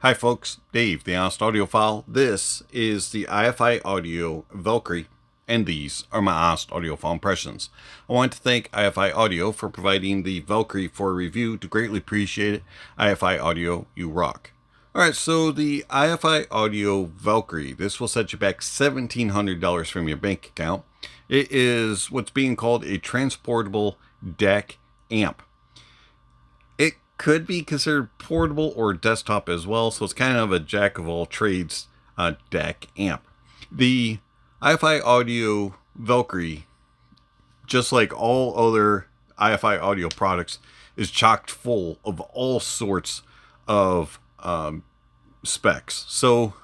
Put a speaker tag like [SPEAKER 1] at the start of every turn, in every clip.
[SPEAKER 1] Hi folks, Dave, the Honest Audiophile. This is the iFi Audio Valkyrie, and these are my Honest Audiophile impressions. I want to thank iFi Audio for providing the Valkyrie for review. To greatly appreciate it, iFi Audio, you rock. Alright, so the iFi Audio Valkyrie, this will set you back $1,700 from your bank account. It is what's being called a transportable DAC amp. It could be considered portable or desktop as well, so it's kind of a jack of all trades DAC amp. The iFi Audio Valkyrie, just like all other iFi Audio products, is chocked full of all sorts of specs. So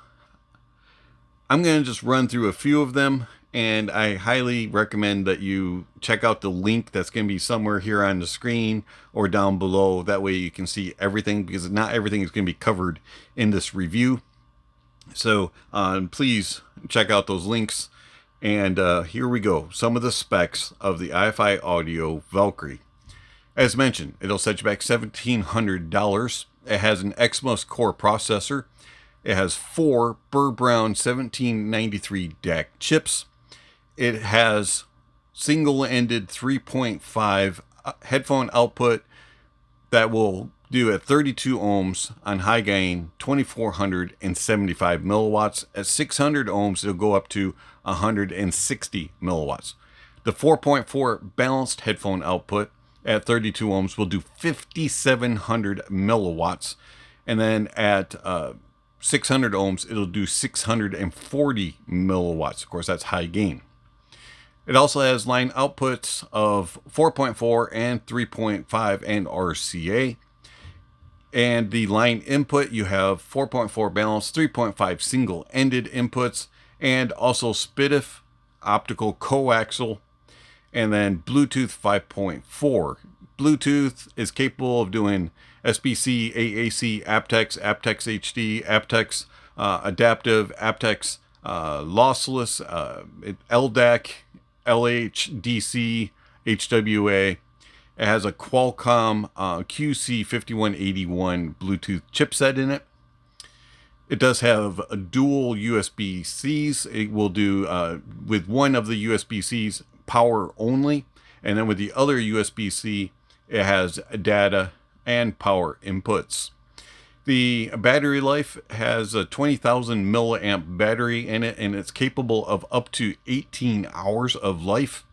[SPEAKER 1] I'm going to just run through a few of them, and I highly recommend that you check out the link that's going to be somewhere here on the screen or down below. That way you can see everything, because not everything is going to be covered in this review. So please check out those links. And here we go. Some of the specs of the iFi Audio Valkyrie. As mentioned, it'll set you back $1,700. It has an Exmos core processor. It has 4 Burr Brown 1793 DAC chips. It has single-ended 3.5 headphone output that will do at 32 ohms on high gain, 2475 milliwatts. At 600 ohms, it'll go up to 160 milliwatts. The 4.4 balanced headphone output at 32 ohms will do 5700 milliwatts. And then at 600 ohms, it'll do 640 milliwatts. Of course, that's high gain. It also has line outputs of 4.4 and 3.5 and RCA. And the line input, you have 4.4 balanced, 3.5 single-ended inputs, and also SPDIF, optical coaxial, and then Bluetooth 5.4. Bluetooth is capable of doing SBC, AAC, aptX, aptX HD, aptX adaptive, aptX lossless, LDAC, LHDC, HWA. It has a Qualcomm QC5181 Bluetooth chipset in it. It does have a dual USB-Cs. It will do, with one of the USB-Cs, power only. And then with the other USB-C, it has data and power inputs. The battery life has a 20,000 milliamp battery in it, and it's capable of up to 18 hours of life.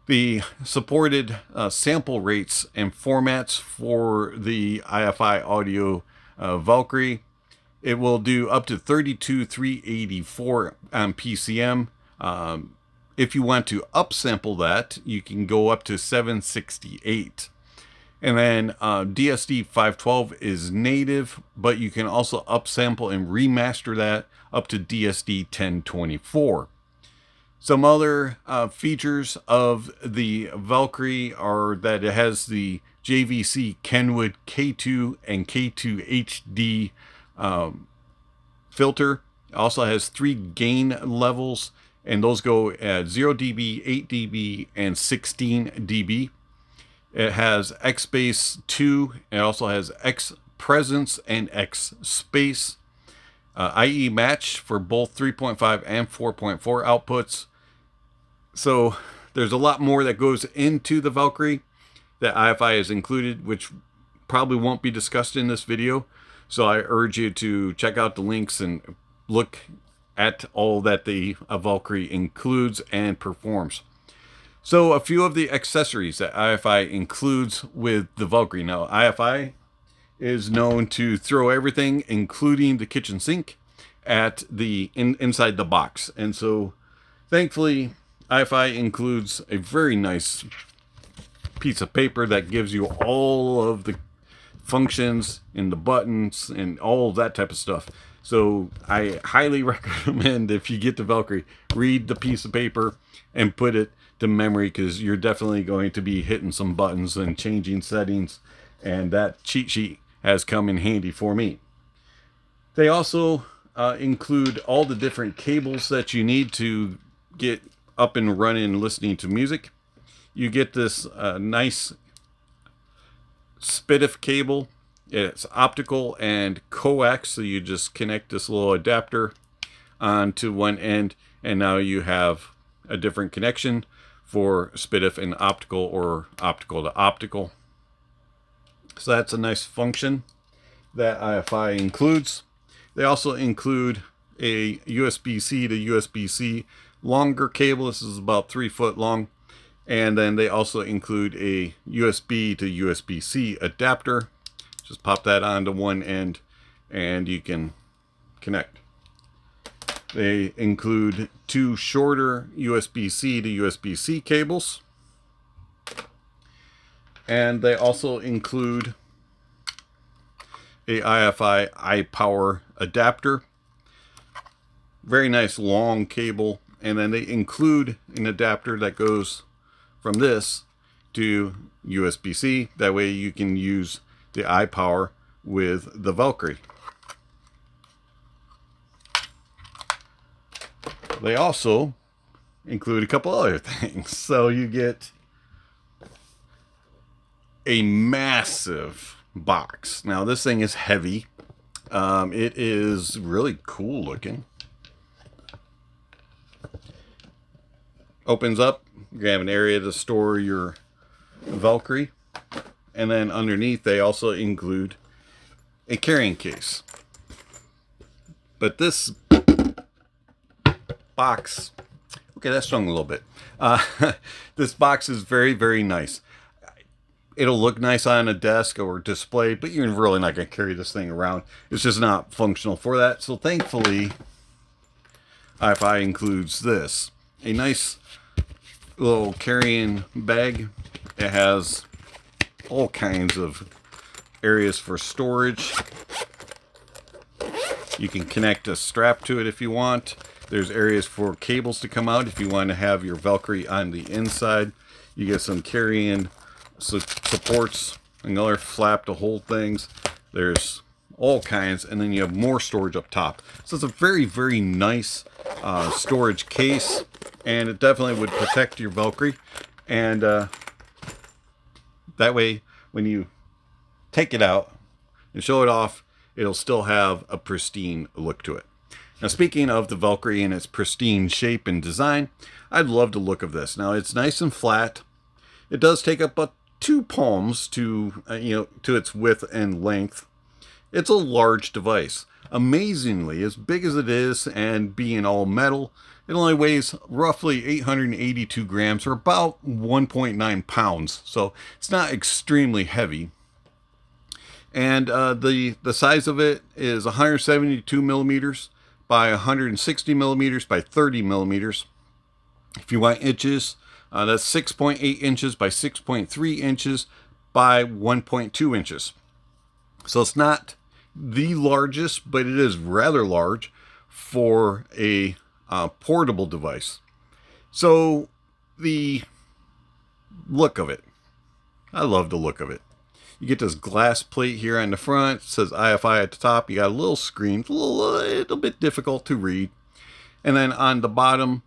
[SPEAKER 1] The supported sample rates and formats for the iFi Audio Valkyrie, it will do up to 32,384 on PCM. If you want to upsample that, you can go up to 768. And then DSD 512 is native, but you can also upsample and remaster that up to DSD 1024. Some other features of the Valkyrie are that it has the JVC Kenwood K2 and K2 HD filter. It also has 3 gain levels, and those go at 0 dB, 8 dB, and 16 dB. It has X Bass 2. It also has X Presence and X Space. IE match for both 3.5 and 4.4 outputs. So there's a lot more that goes into the Valkyrie that iFi has included, which probably won't be discussed in this video. So I urge you to check out the links and look at all that the Valkyrie includes and performs. So a few of the accessories that iFi includes with the Valkyrie. Now, iFi is known to throw everything, including the kitchen sink, at the inside the box. And so, thankfully, iFi includes a very nice piece of paper that gives you all of the functions and the buttons and all of that type of stuff. So I highly recommend, if you get the Valkyrie, read the piece of paper and put it to memory, because you're definitely going to be hitting some buttons and changing settings, and that cheat sheet has come in handy for me. They also include all the different cables that you need to get up and running listening to music. You get this nice SPDIF cable It's optical and coax, so you just connect this little adapter onto one end, and now you have a different connection for SPDIF and optical, or optical to optical. So that's a nice function that iFi includes. They also include a USB-C to USB-C longer cable. This is about 3 foot long. And then they also include a USB to USB-C adapter. Just pop that onto one end and you can connect. They include 2 shorter USB-C to USB-C cables. And they also include a iFi iPower adapter. Very nice long cable. And then they include an adapter that goes from this to USB-C. That way you can use the iPower with the Valkyrie. They also include a couple other things. So you get a massive box. Now this thing is heavy. It is really cool looking. Opens up. You have an area to store your Valkyrie. And then underneath they also include a carrying case. But this box, okay, that stung a little bit. This box is very, very nice. It'll look nice on a desk or display, but you're really not going to carry this thing around. It's just not functional for that. So thankfully, iFi includes this. A nice little carrying bag. It has all kinds of areas for storage. You can connect a strap to it if you want. There's areas for cables to come out if you want to have your Valkyrie on the inside. You get some carrying supports, another flap to hold things. There's all kinds, and then you have more storage up top. So it's a very, very nice storage case, and it definitely would protect your Valkyrie. And that way, when you take it out and show it off, it'll still have a pristine look to it. Now, speaking of the Valkyrie and its pristine shape and design, I love the look of this. Now, it's nice and flat. It does take up about 2 palms to to its width and length. It's a large device. Amazingly, as big as it is and being all metal, it only weighs roughly 882 grams, or about 1.9 pounds. So it's not extremely heavy. And the size of it is 172 millimeters by 160 millimeters by 30 millimeters. If you want inches, that's 6.8 inches by 6.3 inches by 1.2 inches. So it's not the largest, but it is rather large for a portable device. So the look of it, I love the look of it. You get this glass plate here on the front. It says iFi at the top. You got a little screen. It's a little bit difficult to read. And then on the bottom,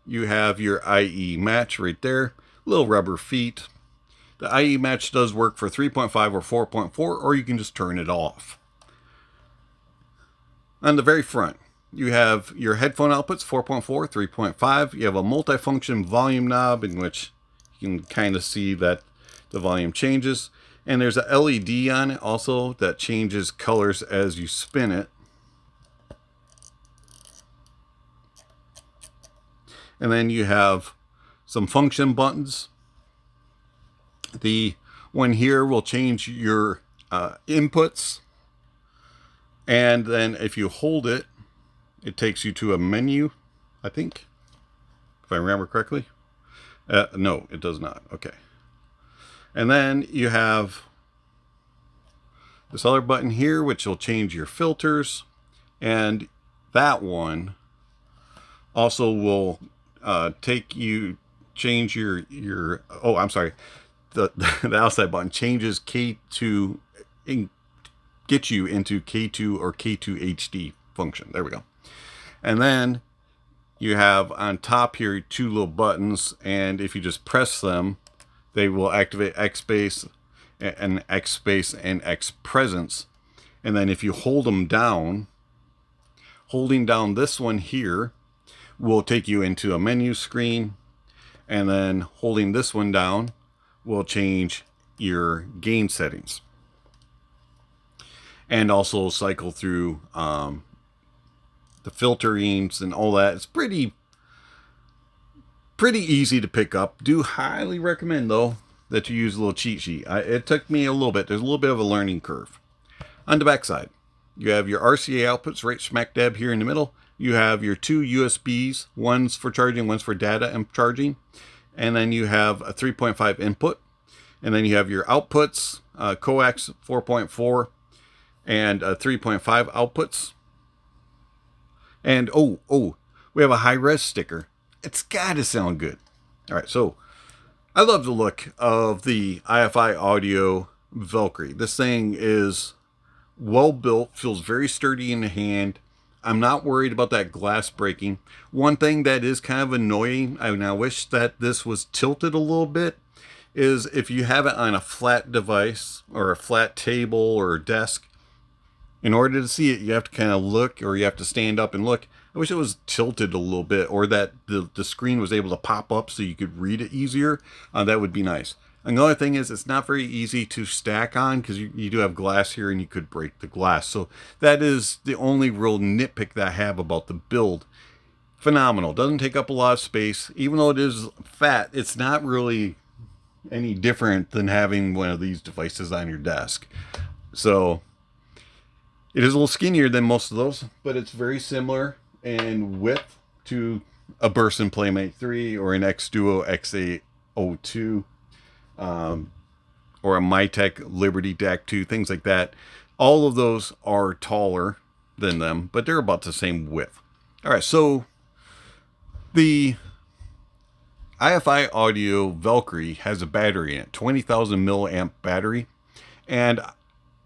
[SPEAKER 1] you have your IE match right there. Little rubber feet. The IE match does work for 3.5 or 4.4, or you can just turn it off. On the very front, you have your headphone outputs, 4.4, 3.5. You have a multifunction volume knob in which you can kind of see that the volume changes. And there's a LED on it also that changes colors as you spin it. And then you have some function buttons. The one here will change your inputs. And then if you hold it, it takes you to a menu, I think, if I remember correctly. No, it does not. Okay. And then you have this other button here, which will change your filters. And that one also will change your oh, I'm sorry. The outside button changes K2, get you into K2 or K2 HD function. There we go. And then you have on top here 2 little buttons, and if you just press them, they will activate X-Base an X space and X presence. And then if you hold them down, holding down this one here will take you into a menu screen. And then holding this one down will change your gain settings. And also cycle through the filterings and all that. It's pretty easy to pick up. Do highly recommend, though, that you use a little cheat sheet. It took me a little bit. There's a little bit of a learning curve. On the back side, you have your RCA outputs right smack dab here in the middle. You have your two USBs, one's for charging, one's for data and charging. And then you have a 3.5 input. And then you have your outputs, coax 4.4 and 3.5 outputs. And we have a high-res sticker. It's got to sound good. All right, so I love the look of the iFi Audio Valkyrie. This thing is well built, feels very sturdy in the hand. I'm not worried about that glass breaking. One thing that is kind of annoying, and I wish that this was tilted a little bit, is if you have it on a flat device or a flat table or desk, in order to see it, you have to kind of look, or you have to stand up and look. I wish it was tilted a little bit, or that the screen was able to pop up so you could read it easier. That would be nice. Another thing is it's not very easy to stack on because you do have glass here and you could break the glass. So that is the only real nitpick that I have about the build. Phenomenal. Doesn't take up a lot of space. Even though it is fat, it's not really any different than having one of these devices on your desk. So it is a little skinnier than most of those, but it's very similar in width to a Burson Playmate 3 or an X-Duo X802 or a Mytek Liberty DAC II, things like that. All of those are taller than them, but they're about the same width. All right, so the iFi Audio Valkyrie has a battery in it, 20,000 milliamp battery, and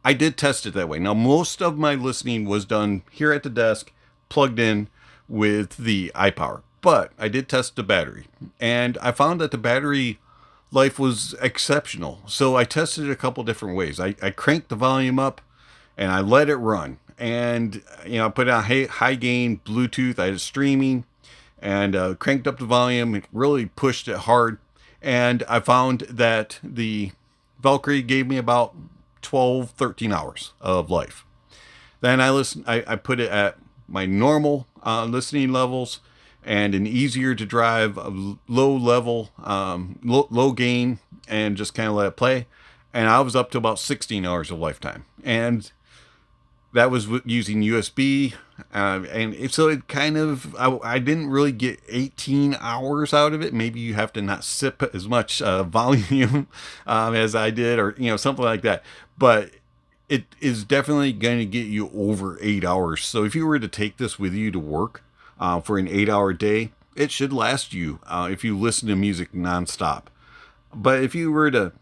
[SPEAKER 1] I did test it that way. Now, most of my listening was done here at the desk, plugged in with the iPower, but I did test the battery, and I found that the battery life was exceptional. So I tested it a couple different ways. I cranked the volume up, and I let it run, and I put it on high gain Bluetooth. I had it streaming, and cranked up the volume. It really pushed it hard, and I found that the Valkyrie gave me about 12-13 hours of life. Then I put it at my normal listening levels and an easier to drive low level, low gain, and just kind of let it play. And I was up to about 16 hours of lifetime. And that was using USB. And so it kind of, I didn't really get 18 hours out of it. Maybe you have to not sip as much volume as I did, or, something like that. But it is definitely going to get you over 8 hours. So if you were to take this with you to work for an 8-hour day, it should last you if you listen to music nonstop. But if you were to,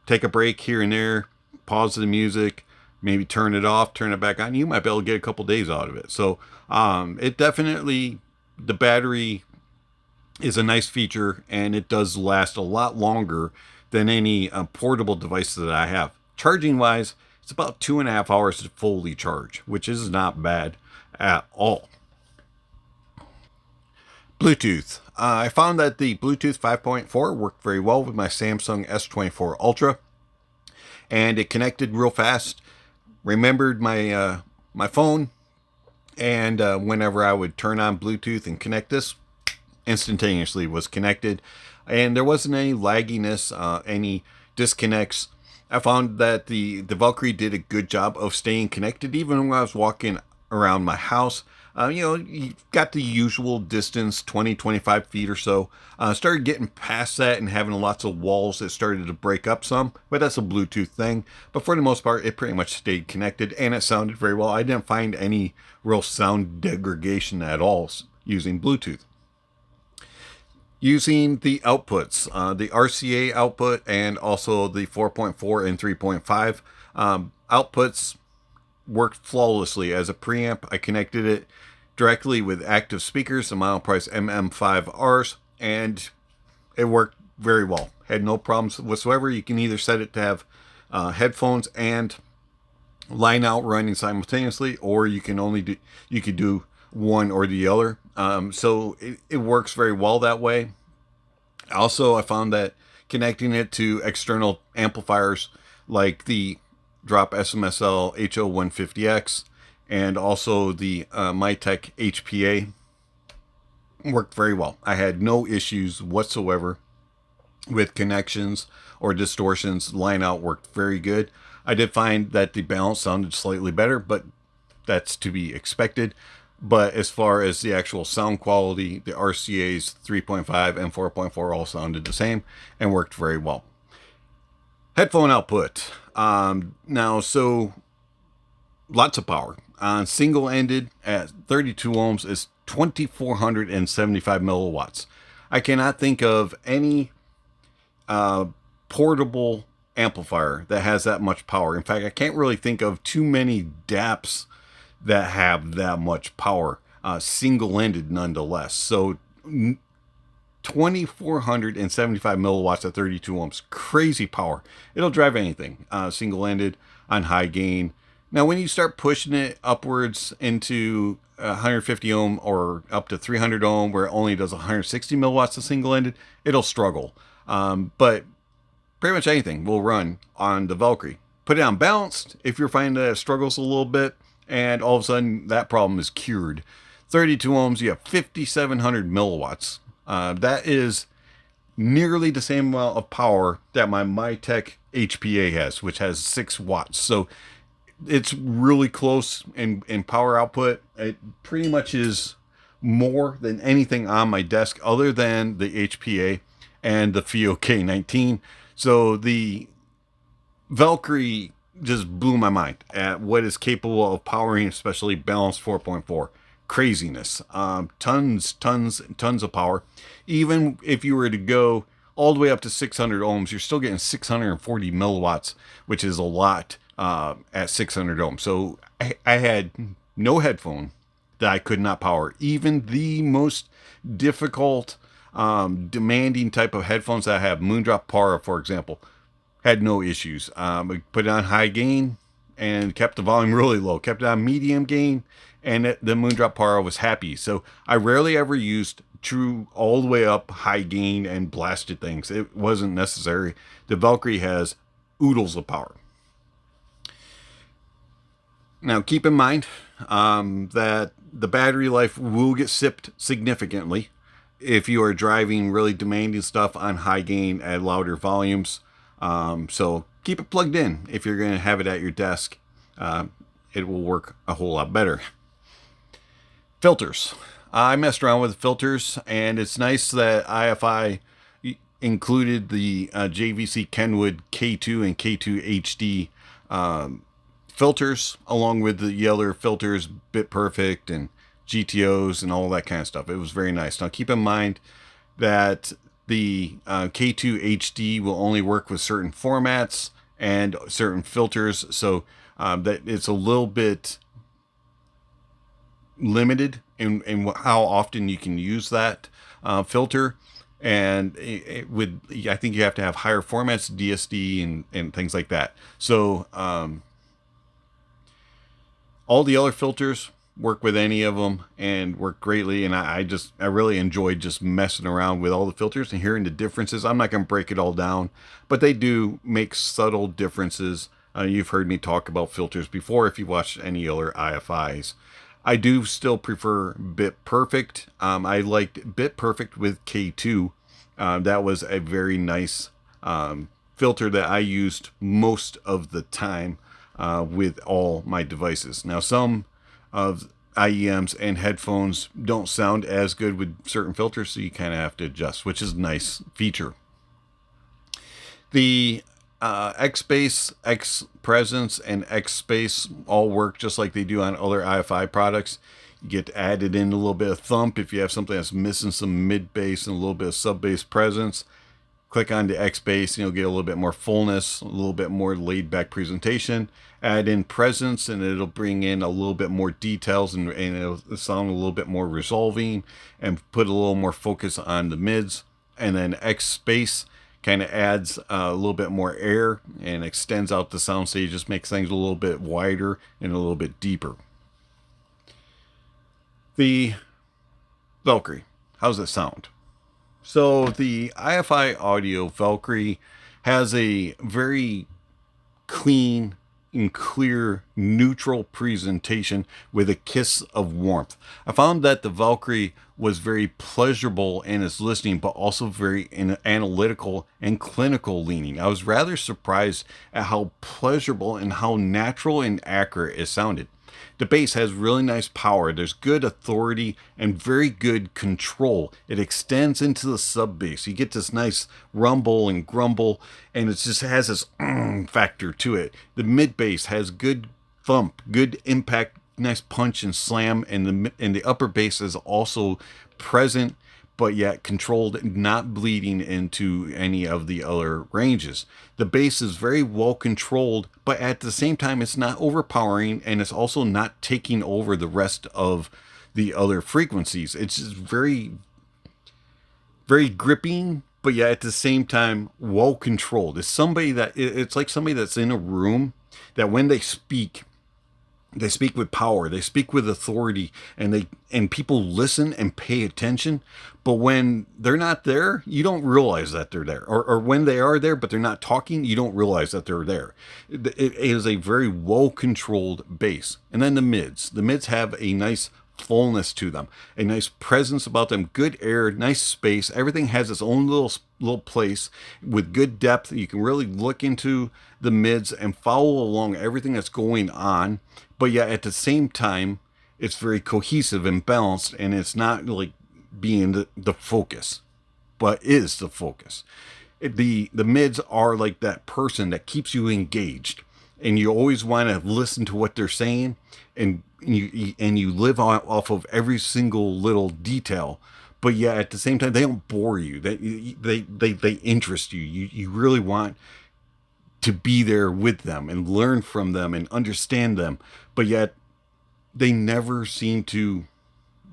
[SPEAKER 1] take a break here and there, pause the music, maybe turn it off, turn it back on, you might be able to get a couple days out of it. So it definitely, the battery is a nice feature, and it does last a lot longer than any portable device that I have. Charging wise, it's about 2.5 hours to fully charge, which is not bad at all. Bluetooth. I found that the Bluetooth 5.4 worked very well with my Samsung S24 Ultra, and it connected real fast. Remembered my my phone, and whenever I would turn on Bluetooth and connect this, instantaneously was connected, and there wasn't any lagginess, any disconnects. I found that the Valkyrie did a good job of staying connected even when I was walking around my house. You got the usual distance, 20-25 feet or so. Started getting past that and having lots of walls that started to break up some, but that's a Bluetooth thing. But for the most part, it pretty much stayed connected, and it sounded very well. I didn't find any real sound degradation at all using Bluetooth. Using the outputs, the RCA output and also the 4.4 and 3.5 outputs worked flawlessly. As a preamp, I connected it directly with active speakers, the Monoprice MM5Rs, and it worked very well. Had no problems whatsoever. You can either set it to have headphones and line out running simultaneously, or you can only do, you could do one or the other. So it works very well that way. Also, I found that connecting it to external amplifiers like the Drop SMSL HO150X and also the Mytek HPA worked very well. I had no issues whatsoever with connections or distortions. Line out worked very good. I did find that the balance sounded slightly better, but that's to be expected. But as far as the actual sound quality, the RCA's 3.5 and 4.4 all sounded the same and worked very well. Headphone output. Now, so lots of power. Single-ended at 32 ohms is 2,475 milliwatts. I cannot think of any portable amplifier that has that much power. In fact, I can't really think of too many DAPs that have that much power, single-ended nonetheless. So 2,475 milliwatts at 32 ohms, crazy power. It'll drive anything, single-ended on high gain. Now, when you start pushing it upwards into 150 ohm or up to 300 ohm, where it only does 160 milliwatts of single-ended, it'll struggle. But pretty much anything will run on the Valkyrie. Put it on balanced if you're finding that it struggles a little bit, and all of a sudden that problem is cured. 32 ohms, you have 5,700 milliwatts. That is nearly the same amount of power that my Mytek HPA has, which has 6 watts. So it's really close in power output. It pretty much is more than anything on my desk other than the HPA and the FIO K19. So the Valkyrie just blew my mind at what is capable of powering, especially balanced 4.4. Craziness. Tons of power. Even if you were to go all the way up to 600 ohms, you're still getting 640 milliwatts, which is a lot at 600 ohms. So I had no headphone that I could not power. Even the most difficult, demanding type of headphones that I have, Moondrop Para, for example, had no issues. I put it on high gain and kept the volume really low. Kept it on medium gain, and the Moondrop Para was happy. So I rarely ever used true all the way up high gain and blasted things. It wasn't necessary. The Valkyrie has oodles of power. Now, keep in mind that the battery life will get sipped significantly if you are driving really demanding stuff on high gain at louder volumes. So keep it plugged in if you're going to have it at your desk. It will work a whole lot better. Filters. I messed around with filters, and it's nice that iFi included the JVC Kenwood K2 and K2 HD filters, along with the other filters, Bit Perfect and GTOs and all that kind of stuff. It was very nice. Now keep in mind that the K2 HD will only work with certain formats and certain filters, so that it's a little bit limited in how often you can use that filter. And I think you have to have higher formats, DSD and things like that. So all the other filters work with any of them and work greatly, and I really enjoyed just messing around with all the filters and hearing the differences. I'm not going to break it all down, but they do make subtle differences. You've heard me talk about filters before if you watched any other iFis. I do still prefer Bit Perfect. I liked Bit Perfect with K2. That was a very nice filter that I used most of the time with all my devices. Now, some of IEMs and headphones don't sound as good with certain filters, so you kind of have to adjust, which is a nice feature. The X-Bass, X-Presence, and X-Space all work just like they do on other iFi products. You get added in a little bit of thump if you have something that's missing some mid-bass and a little bit of sub-bass presence. Click on the X-Bass and you'll get a little bit more fullness, a little bit more laid-back presentation. Add in presence and it'll bring in a little bit more details and it'll sound a little bit more resolving and put a little more focus on the mids. and then X space kind of adds a little bit more air and extends out the soundstage, just makes things a little bit wider and a little bit deeper. The Valkyrie, how's it sound? So the iFi Audio Valkyrie has a very clean and clear neutral presentation with a kiss of warmth. I found that the Valkyrie was very pleasurable in its listening, but also very analytical and clinical leaning. I was rather surprised at how pleasurable and how natural and accurate it sounded. The bass has really nice power. There's good authority and very good control. It extends into the sub bass. You get this nice rumble and grumble, and it just has this factor to it. The mid bass has good thump, good impact, nice punch and slam, and the upper bass is also present, but yet controlled, not bleeding into any of the other ranges. The bass is very well controlled, but at the same time, it's not overpowering, and it's also not taking over the rest of the other frequencies. It's just very, very gripping, but yet at the same time, well controlled. It's like somebody that's in a room that when they speak with power, they speak with authority, and people listen and pay attention. But when they're not there, you don't realize that they're there. Or when they are there, but they're not talking, you don't realize that they're there. It is a very well-controlled bass. And then the mids. The mids have a nice fullness to them, a nice presence about them, good air, nice space. Everything has its own little place with good depth. You can really look into the mids and follow along everything that's going on, but yet at the same time, it's very cohesive and balanced, and it's not like being the focus, but is the focus. The mids are like that person that keeps you engaged, and you always want to listen to what they're saying, and you live off of every single little detail, but yet at the same time, they don't bore you. They interest you. You really want to be there with them and learn from them and understand them, but yet they never seem to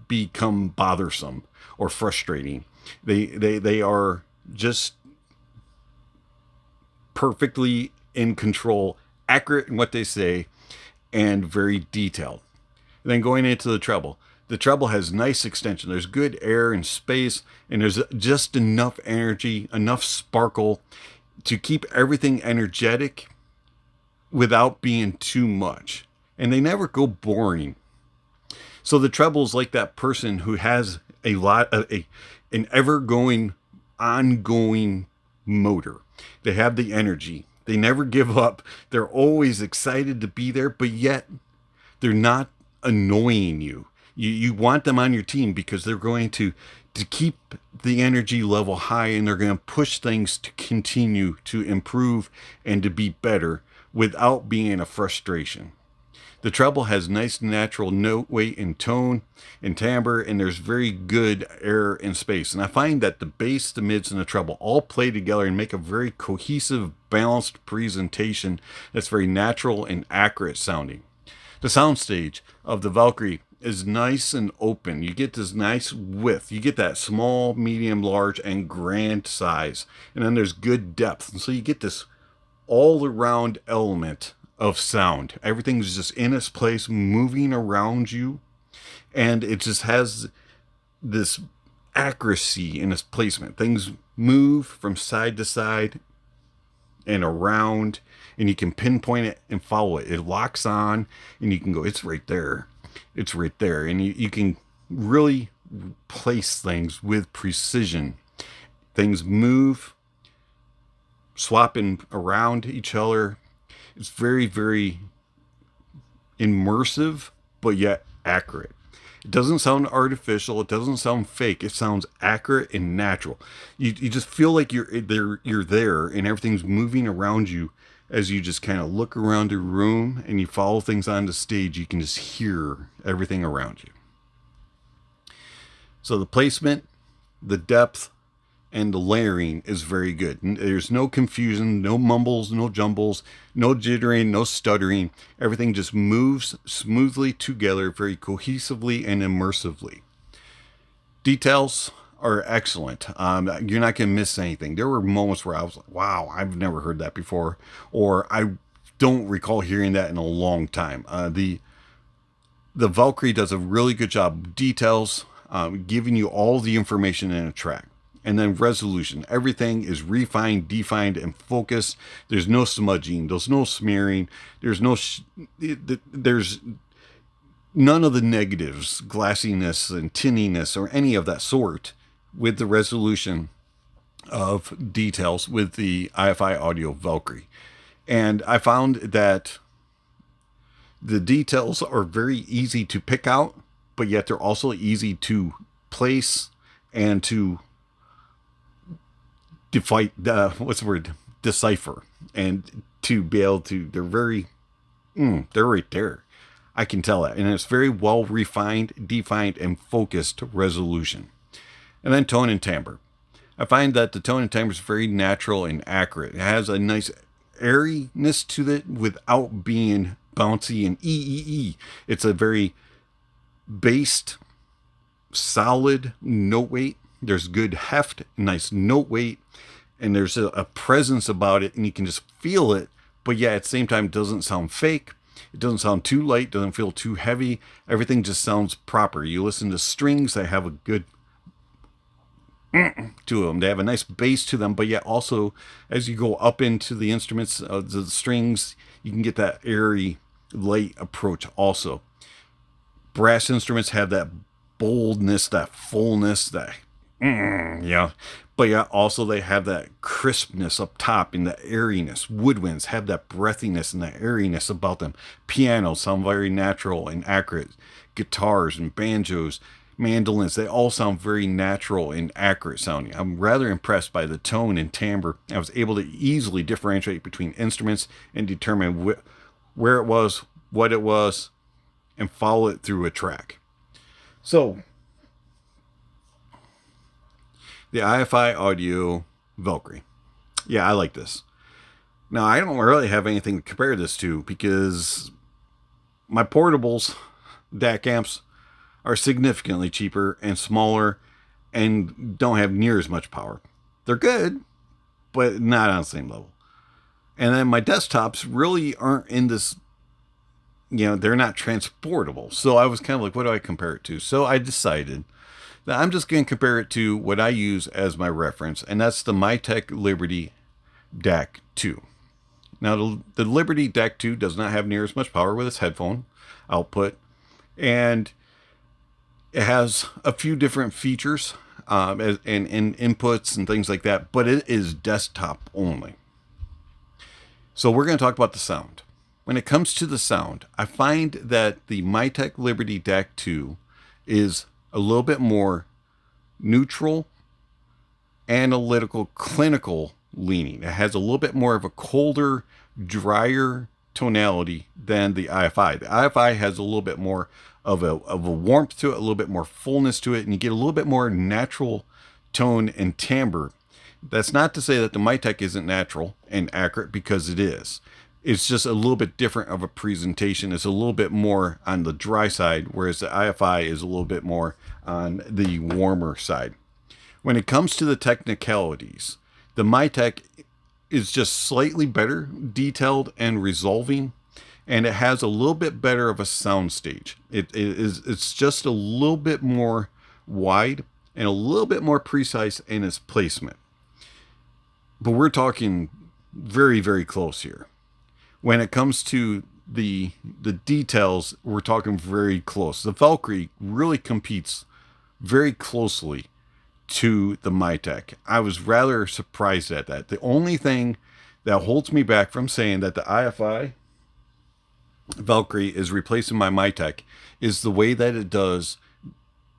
[SPEAKER 1] become bothersome or frustrating. They are just perfectly in control, accurate in what they say, and very detailed. And then going into the treble. The treble has nice extension. There's good air and space, and there's just enough energy, enough sparkle to keep everything energetic without being too much. And they never go boring. So the treble is like that person who has an ever-going, ongoing motor. They have the energy. They never give up. They're always excited to be there, but yet they're not annoying you. You want them on your team because they're going to keep the energy level high, and they're going to push things to continue to improve and to be better without being a frustration. The treble has nice natural note weight and tone and timbre, and there's very good air and space. And I find that the bass, the mids, and the treble all play together and make a very cohesive, balanced presentation that's very natural and accurate sounding. The soundstage of the Valkyrie is nice and open. You get this nice width. You get that small, medium, large, and grand size. And then there's good depth. And so you get this all-around element of sound. Everything's just in its place, moving around you. And it just has this accuracy in its placement. Things move from side to side and around, and you can pinpoint it and follow it. It locks on, and you can go, it's right there. It's right there. And you can really place things with precision. Things move, swapping around each other. It's very, very immersive, but yet accurate. It doesn't sound artificial. It doesn't sound fake. It sounds accurate and natural. You just feel like you're there, and everything's moving around you as you just kind of look around the room and you follow things on the stage. You can just hear everything around you. So the placement, the depth, and the layering is very good. There's no confusion, no mumbles, no jumbles, no jittering, no stuttering. Everything just moves smoothly together, very cohesively and immersively. Details are excellent. You're not going to miss anything. There were moments where I was like, wow, I've never heard that before, or I don't recall hearing that in a long time. The Valkyrie does a really good job. Details, giving you all the information in a track. And then resolution. Everything is refined, defined, and focused. There's no smudging. There's no smearing. There's there's none of the negatives, glassiness and tinniness or any of that sort with the resolution of details with the iFi Audio Valkyrie. And I found that the details are very easy to pick out, but yet they're also easy to place and to decipher, and to be able to, they're right there. I can tell that. And it's very well refined, defined, and focused resolution. And then tone and timbre. I find that the tone and timbre is very natural and accurate. It has a nice airiness to it without being bouncy and ee. It's a very based, solid note weight. There's good heft, nice note weight, and there's a presence about it, and you can just feel it. But yeah, at the same time, it doesn't sound fake. It doesn't sound too light, doesn't feel too heavy. Everything just sounds proper. You listen to strings that have a good to them. They have a nice bass to them, but yet also as you go up into the instruments, the strings, you can get that airy, light approach also. Brass instruments have that boldness, that fullness, that yeah. But yeah, also they have that crispness up top and the airiness. Woodwinds have that breathiness and that airiness about them. Pianos sound very natural and accurate. Guitars and banjos, mandolins, they all sound very natural and accurate sounding. I'm rather impressed by the tone and timbre. I was able to easily differentiate between instruments and determine where it was, what it was, and follow it through a track. So, the iFi Audio Valkyrie. Yeah, I like this. Now, I don't really have anything to compare this to because my portables, DAC amps, are significantly cheaper and smaller and don't have near as much power. They're good, but not on the same level. And then my desktops really aren't in this, they're not transportable. So I was kind of like, what do I compare it to? So I decided that I'm just going to compare it to what I use as my reference, and that's the Mytek Liberty DAC II. Now, the Liberty DAC II does not have near as much power with its headphone output, and it has a few different features and inputs and things like that, but it is desktop only. So we're going to talk about the sound. When it comes to the sound, I find that the Mytek Liberty DAC II is a little bit more neutral, analytical, clinical leaning. It has a little bit more of a colder, drier tonality than the iFi. The iFi has a little bit more of a warmth to it, a little bit more fullness to it, and you get a little bit more natural tone and timbre. That's not to say that the Mytek isn't natural and accurate, because it is. It's just a little bit different of a presentation. It's a little bit more on the dry side, whereas the iFi is a little bit more on the warmer side. When it comes to the technicalities, the Mytek is just slightly better detailed and resolving, and it has a little bit better of a sound stage. It's just a little bit more wide and a little bit more precise in its placement. But we're talking very, very close here. When it comes to the details, we're talking very close. The Valkyrie really competes very closely to the Mytek. I was rather surprised at that. The only thing that holds me back from saying that the iFi Valkyrie is replacing my Mytek is the way that it does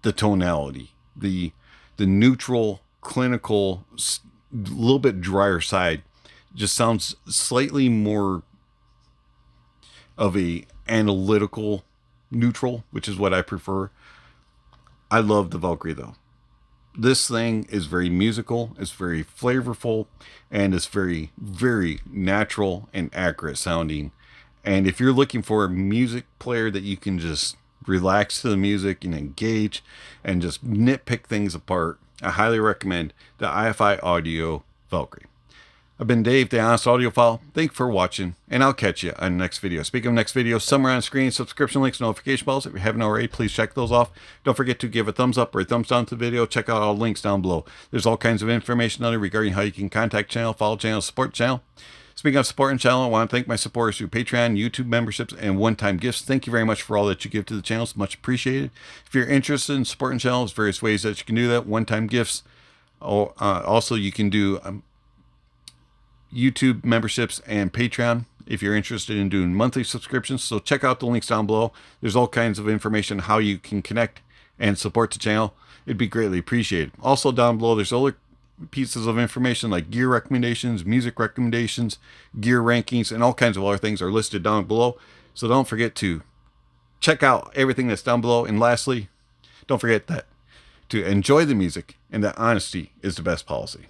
[SPEAKER 1] the tonality, the neutral, clinical, little bit drier side just sounds slightly more of a analytical neutral, which is what I prefer. I love the Valkyrie though. This thing is very musical, it's very flavorful, and it's very, very natural and accurate sounding. And if you're looking for a music player that you can just relax to the music and engage and just nitpick things apart, I highly recommend the iFi Audio Valkyrie. I've been Dave, the Honest Audiophile. Thank you for watching, and I'll catch you on the next video. Speaking of next video, somewhere on screen, subscription links, notification bells. If you haven't already, please check those off. Don't forget to give a thumbs up or a thumbs down to the video. Check out all the links down below. There's all kinds of information on it regarding how you can contact channel, follow channel, support channel. Speaking of supporting channel, I want to thank my supporters through Patreon, YouTube memberships, and one-time gifts. Thank you very much for all that you give to the channel. It's much appreciated. If you're interested in supporting channels, various ways that you can do that. One-time gifts. Also, you can do YouTube memberships and Patreon if you're interested in doing monthly subscriptions. So check out the links down below. There's all kinds of information how you can connect and support the channel. It'd be greatly appreciated. Also down below, there's other pieces of information like gear recommendations, music recommendations, gear rankings, and all kinds of other things are listed down below. So don't forget to check out everything that's down below. And lastly, don't forget that to enjoy the music and that honesty is the best policy.